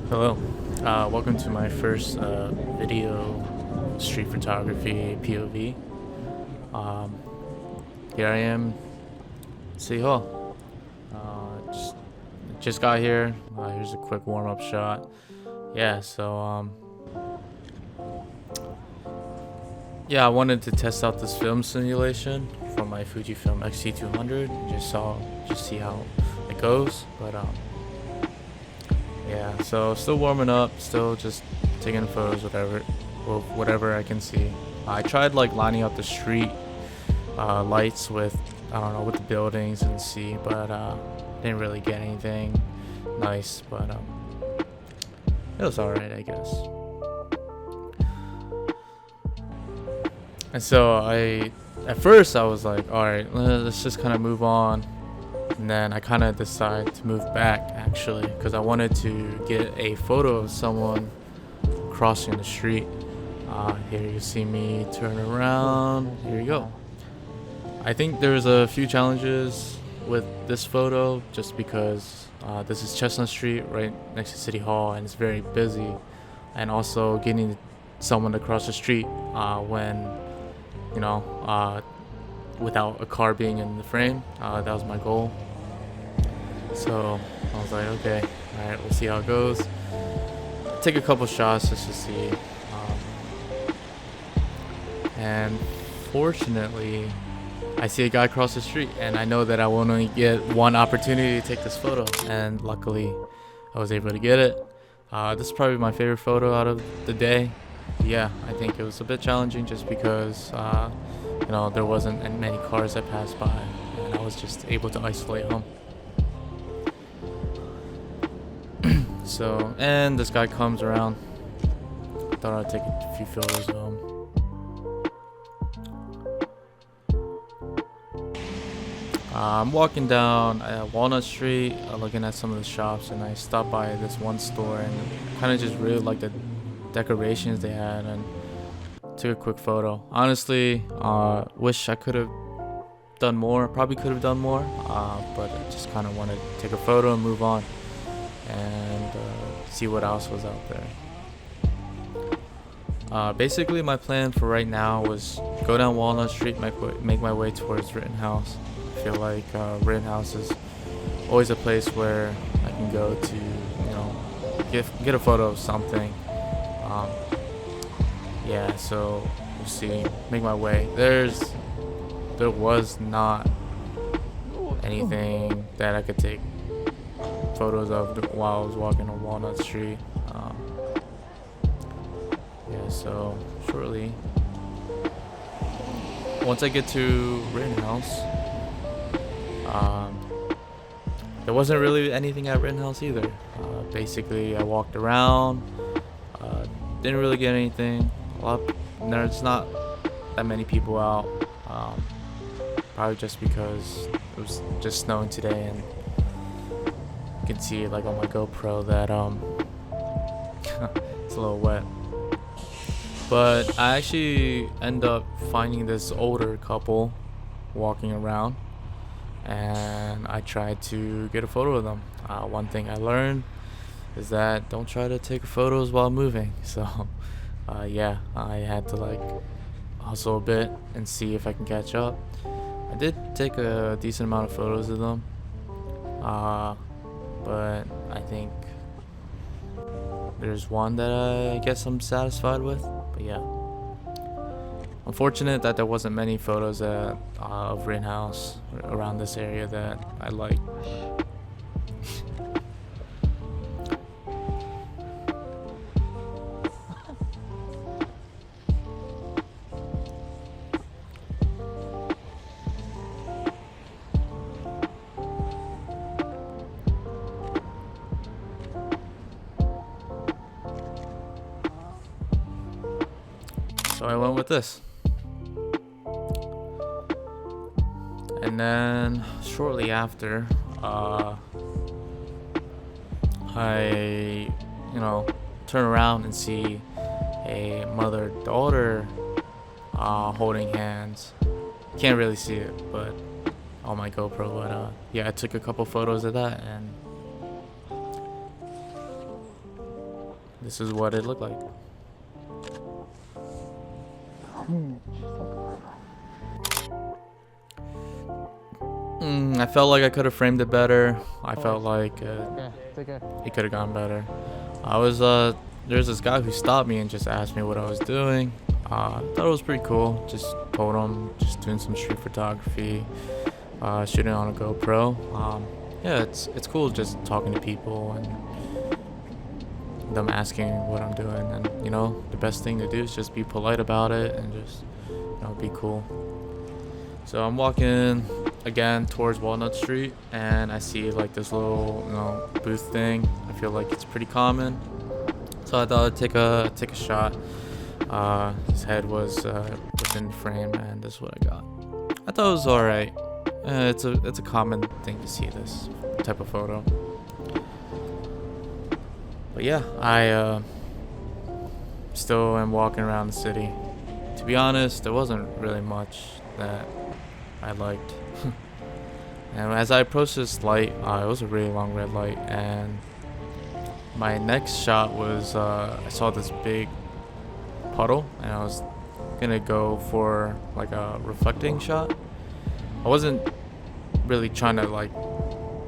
Hello, welcome to my first video street photography POV. Um, Here I am, City Hall. Just got here. Here's a quick warm-up shot. Yeah, I wanted to test out this film simulation from my Fujifilm XT-200. Just see how it goes. Yeah, so still warming up, still just taking photos, whatever I can see. I tried like lining up the street lights with, I don't know, with the buildings and the sea, but didn't really get anything nice, but it was alright, I guess. And so at first I was like, alright, let's just kind of move on. And then I kind of decided to move back, actually, because I wanted to get a photo of someone crossing the street. Here you see me turn around. Here you go. I think there's a few challenges with this photo, just because this is Chestnut Street, right next to City Hall, and it's very busy. And also getting someone to cross the street when, without a car being in the frame. That was my goal. So I was like, okay, alright, we'll see how it goes. Take a couple shots just to see. And fortunately, I see a guy cross the street, and I know that I will only get one opportunity to take this photo. And luckily, I was able to get it. This is probably my favorite photo out of the day. Yeah, I think it was a bit challenging just because there wasn't many cars that passed by, and I was just able to isolate him. So, and this guy comes around. Thought I'd take a few photos of him. I'm walking down Walnut Street, looking at some of the shops, and I stopped by this one store and kind of just really liked the decorations they had, and took a quick photo. Honestly, wish I could have done more. Probably could have done more, but I just kind of wanted to take a photo and move on and see what else was out there. Basically, my plan for right now was go down Walnut Street, make my way towards Rittenhouse. I feel like Rittenhouse is always a place where I can go to, get a photo of something. Yeah, so we'll see. Make my way. There was not anything that I could take photos of while I was walking on Walnut Street. Yeah, so shortly, once I get to Rittenhouse, there wasn't really anything at Rittenhouse either. Basically, I walked around, didn't really get anything. There's not that many people out, probably just because it was just snowing today, and you can see like on my GoPro that it's a little wet. But I actually end up finding this older couple walking around, and I tried to get a photo of them. One thing I learned is that don't try to take photos while moving. So yeah, I had to like hustle a bit and see if I can catch up. I did take a decent amount of photos of them, but I think there's one that I guess I'm satisfied with. But yeah, unfortunate that there wasn't many photos of Rittenhouse around this area that I like. So I went with this. And then shortly after, I, turn around and see a mother-daughter holding hands. Can't really see it, but on my GoPro. But yeah, I took a couple photos of that, and this is what it looked like. I felt like I could have framed it better. I felt like it could have gone better. There's this guy who stopped me and just asked me what I was doing. I thought it was pretty cool. Just told him, just doing some street photography, shooting on a GoPro. Yeah, it's cool just talking to people and them asking what I'm doing. And you know, the best thing to do is just be polite about it and just, you know, be cool. So I'm walking again towards Walnut Street, and I see like this little, you know, booth thing. I feel like it's pretty common, so I thought I'd take a shot. His head was within frame, and this is what I got. I thought it was all right. It's a common thing to see this type of photo. But yeah, I still am walking around the city. To be honest, there wasn't really much that I liked. And as I approached this light, it was a really long red light, and my next shot was I saw this big puddle, and I was gonna go for like a reflecting shot. I wasn't really trying to like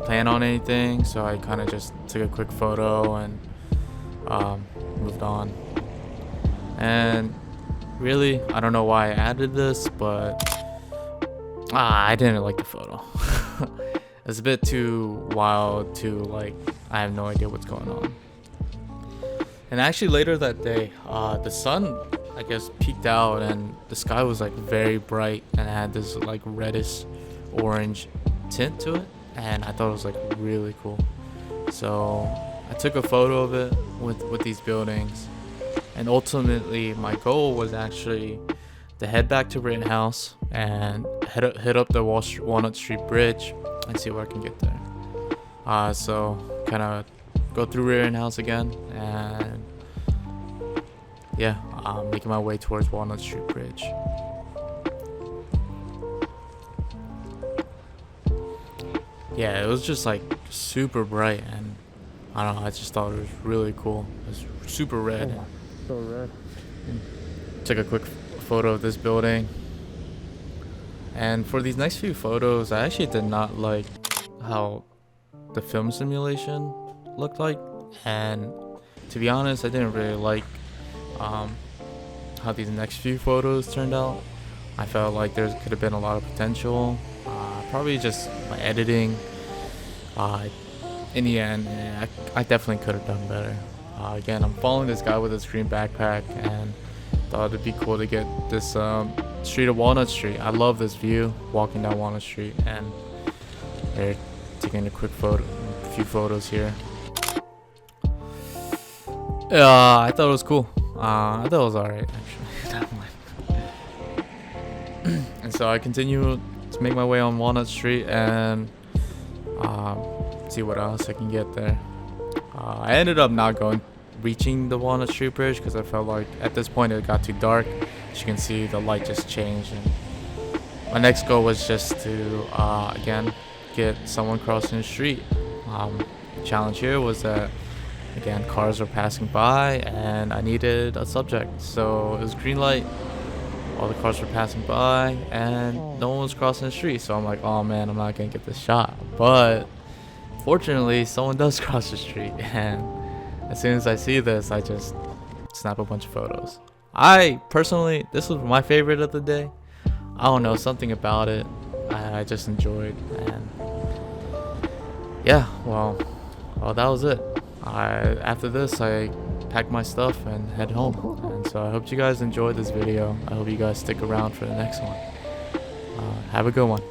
plan on anything, so I kind of just took a quick photo and moved on. And really, I don't know why I added this, but I didn't like the photo. It's a bit too wild, too like, I have no idea what's going on. And actually later that day, the sun, I guess, peeked out, and the sky was like very bright and had this like reddish orange tint to it, and I thought it was like really cool. So I took a photo of it with these buildings, and ultimately my goal was actually to head back to Rittenhouse and head up the Walnut Street Bridge and see what I can get there. So kind of go through Rittenhouse again, and yeah, making my way towards Walnut Street Bridge. Yeah, it was just like super bright, and I don't know, I just thought it was really cool. It was super red. Oh, so red. Took a quick photo of this building. And for these next few photos, I actually did not like how the film simulation looked like, and to be honest, I didn't really like how these next few photos turned out. I felt like there could have been a lot of potential. Probably just my editing. In the end, I definitely could have done better. Again, I'm following this guy with his green backpack, and thought it'd be cool to get this street of Walnut Street. I love this view, walking down Walnut Street, and they're taking a few photos here. I thought it was cool. I thought it was alright, actually. And so I continue to make my way on Walnut Street and see what else I can get there. I ended up not reaching the Walnut Street Bridge because I felt like at this point it got too dark. As you can see, the light just changed, and my next goal was just to again get someone crossing the street. Challenge here was that, again, cars were passing by and I needed a subject. So it was green light, all the cars were passing by, and no one was crossing the street. So I'm like, oh man, I'm not gonna get this shot. But fortunately, someone does cross the street, and as soon as I see this, I just snap a bunch of photos. This was my favorite of the day. I don't know, something about it I just enjoyed. And yeah, well, that was it. After this, I pack my stuff and head home. And so I hope you guys enjoyed this video. I hope you guys stick around for the next one. Have a good one.